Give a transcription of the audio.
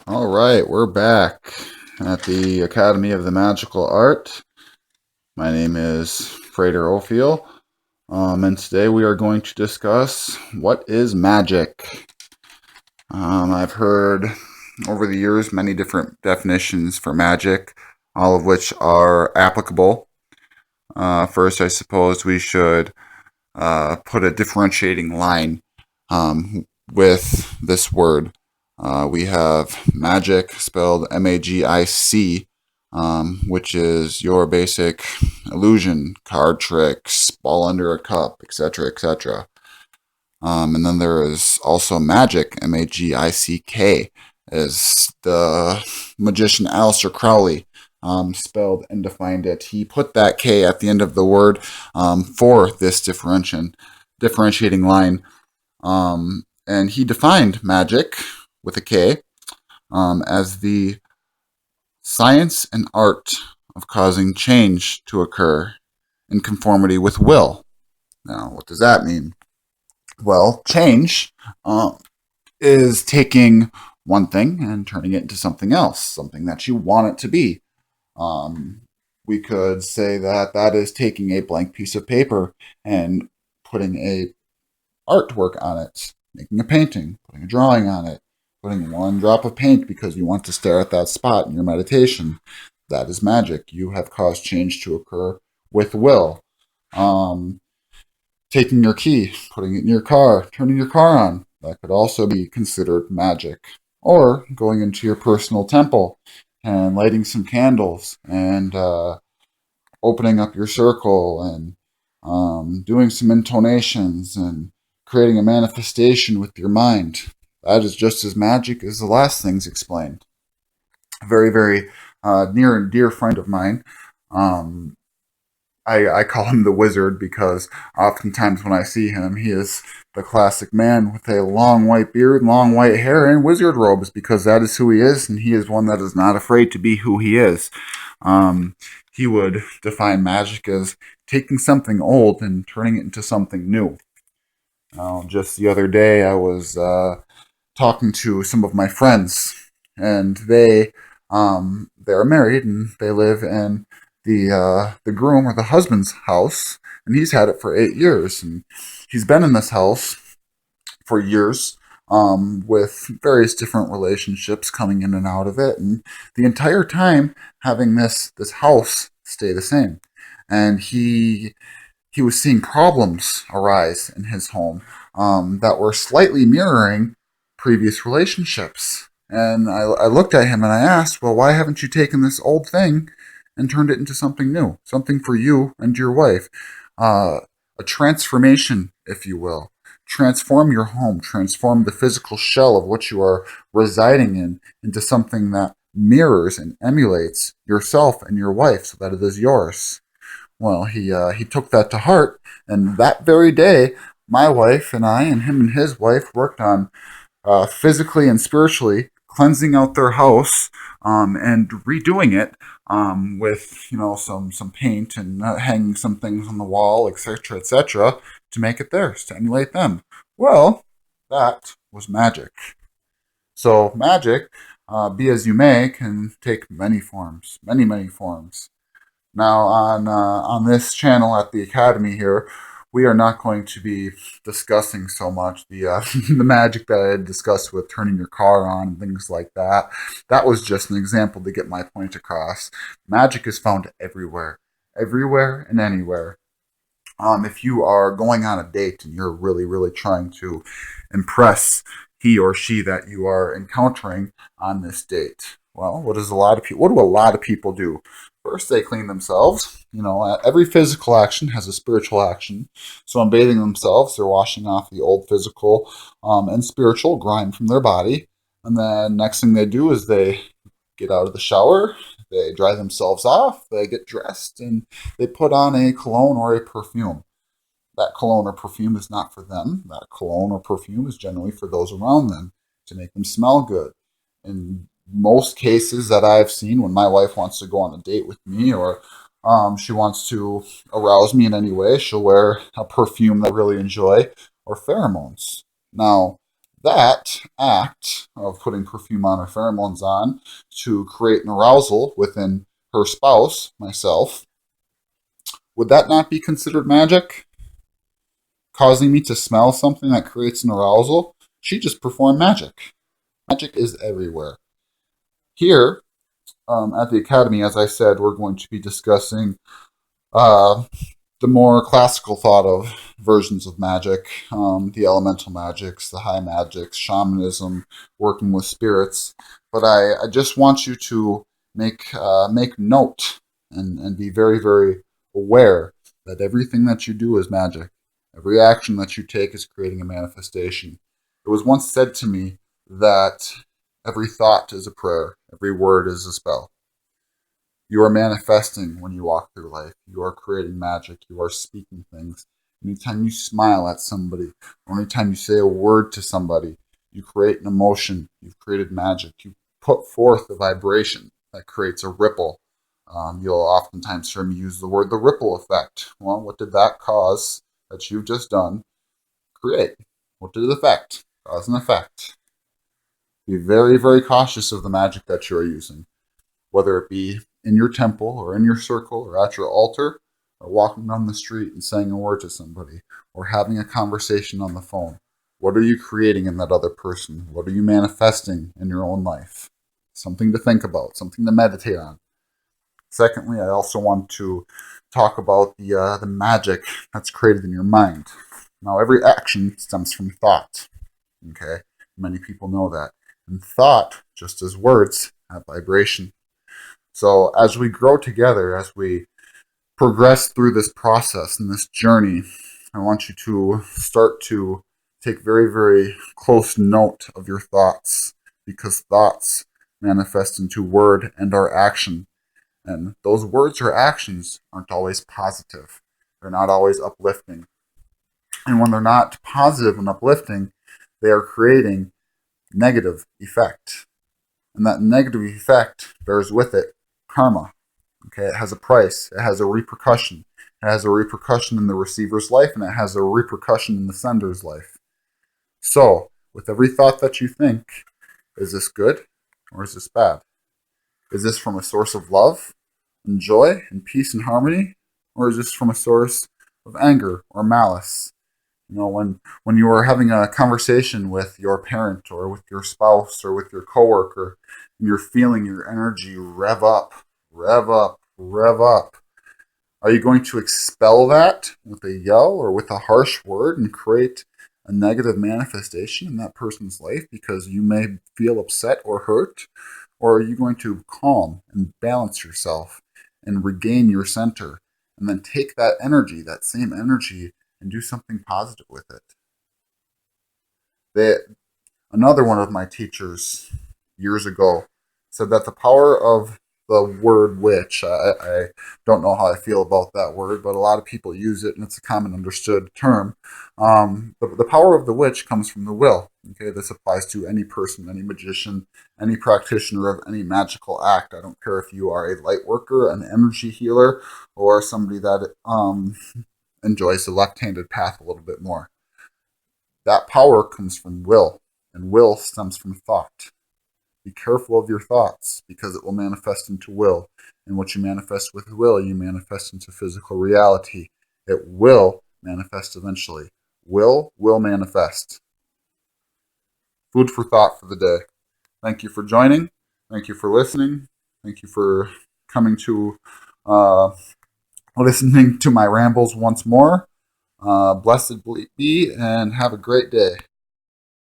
All right, we're back at the Academy of the Magical Art. My name is Frater Ophiel, and today we are going to discuss what is magic. I've heard over the years many different definitions for magic, all of which are applicable. First, I suppose we should put a differentiating line with this word. We have magic, spelled MAGIC, which is your basic illusion, card tricks, ball under a cup, etc., etc. And then there is also magic, MAGICK, is the magician Aleister Crowley spelled and defined it. He put that K at the end of the word for this differentiating line. And he defined magic with a K as the science and art of causing change to occur in conformity with will. Now, what does that mean? Well, change is taking one thing and turning it into something else, something that you want it to be. We could say that that is taking a blank piece of paper and putting a artwork on it, making a painting, putting a drawing on it, putting one drop of paint because you want to stare at that spot in your meditation. That is magic. You have caused change to occur with will. Taking your key, putting it in your car, turning your car on, that could also be considered magic. Or going into your personal temple and lighting some candles and opening up your circle and doing some intonations and creating a manifestation with your mind. That is just as magic as the last things explained. A very, very near and dear friend of mine. I call him the wizard because oftentimes when I see him, he is the classic man with a long white beard, long white hair, and wizard robes because that is who he is, and he is one that is not afraid to be who he is. He would define magic as taking something old and turning it into something new. Just the other day, I was talking to some of my friends, and they are married and they live in the groom or the husband's house, and he's had it for 8 years, and he's been in this house for years. With various different relationships coming in and out of it, and the entire time having this house stay the same. And he was seeing problems arise in his home that were slightly mirroring previous relationships. And I looked at him and I asked, well, why haven't you taken this old thing and turned it into something new, something for you and your wife? A transformation, if you will. Transform your home, transform the physical shell of what you are residing in into something that mirrors and emulates yourself and your wife so that it is yours. Well, he took that to heart, and that very day, my wife and I, and him and his wife, worked on physically and spiritually cleansing out their house and redoing it with some paint and hanging some things on the wall, etc., to make it theirs, to emulate them. Well, that was magic. So magic, be as you may, can take many forms, many many forms. Now, on this channel at the Academy here, we are not going to be discussing so much the the magic that I had discussed with turning your car on and things like that. That was just an example to get my point across. Magic is found everywhere, everywhere and anywhere. If you are going on a date and you're really, really trying to impress he or she that you are encountering on this date, well, what does a lot of people? What do a lot of people do? First, they clean themselves. Every physical action has a spiritual action. So, in bathing themselves, they're washing off the old physical and spiritual grime from their body. And then, next thing they do is they get out of the shower, they dry themselves off, they get dressed, and they put on a cologne or a perfume. That cologne or perfume is not for them. That cologne or perfume is generally for those around them to make them smell good. In most cases that I've seen, when my wife wants to go on a date with me or she wants to arouse me in any way, she'll wear a perfume that I really enjoy or pheromones. Now, That act of putting perfume on or pheromones on to create an arousal within her spouse, myself, would that not be considered magic? Causing me to smell something that creates an arousal? She just performed magic. Magic is everywhere. Here at the Academy, as I said, we're going to be discussing uh, the more classical thought of versions of magic, the elemental magics, the high magics, shamanism, working with spirits. But I just want you to make note and be very, very aware that everything that you do is magic. Every action that you take is creating a manifestation. It was once said to me that every thought is a prayer, every word is a spell. You are manifesting when you walk through life. You are creating magic. You are speaking things. Anytime you smile at somebody, or anytime you say a word to somebody, you create an emotion. You've created magic. You put forth a vibration that creates a ripple. You'll oftentimes hear me use the word the ripple effect. Well, what did that cause that you've just done create? What did it affect? Cause and effect. Be very, very cautious of the magic that you're using, whether it be in your temple or in your circle or at your altar or walking down the street and saying a word to somebody or having a conversation on the phone. What are you creating in that other person? What are you manifesting in your own life? Something to think about, something to meditate on. Secondly, I also want to talk about the magic that's created in your mind. Now, every action stems from thought. Okay, many people know that, and thought, just as words, have vibration. So as we grow together, as we progress through this process and this journey, I want you to start to take very, very close note of your thoughts, because thoughts manifest into word and our action. And those words or actions aren't always positive. They're not always uplifting. And when they're not positive and uplifting, they are creating negative effect. And that negative effect bears with it karma. Okay, it has a price. It has a repercussion. It has a repercussion in the receiver's life, and it has a repercussion in the sender's life. So, with every thought that you think, is this good or is this bad? Is this from a source of love and joy and peace and harmony, or is this from a source of anger or malice? You know, when you are having a conversation with your parent or with your spouse or with your coworker, and you're feeling your energy rev up, rev up, rev up, are you going to expel that with a yell or with a harsh word and create a negative manifestation in that person's life because you may feel upset or hurt? Or are you going to calm and balance yourself and regain your center and then take that energy, that same energy, and do something positive with it? They, Another one of my teachers years ago said that the power of the word witch, I don't know how I feel about that word, but a lot of people use it and it's a common understood term. The power of the witch comes from the will. Okay, this applies to any person, any magician, any practitioner of any magical act. I don't care if you are a light worker, an energy healer, or somebody that enjoys the left handed path a little bit more. That power comes from will, and will stems from thought. Be careful of your thoughts because it will manifest into will. And what you manifest with will, you manifest into physical reality. It will manifest eventually. Will manifest. Food for thought for the day. Thank you for joining. Thank you for listening. Thank you for coming to uh, listening to my rambles once more. Blessed be and have a great day.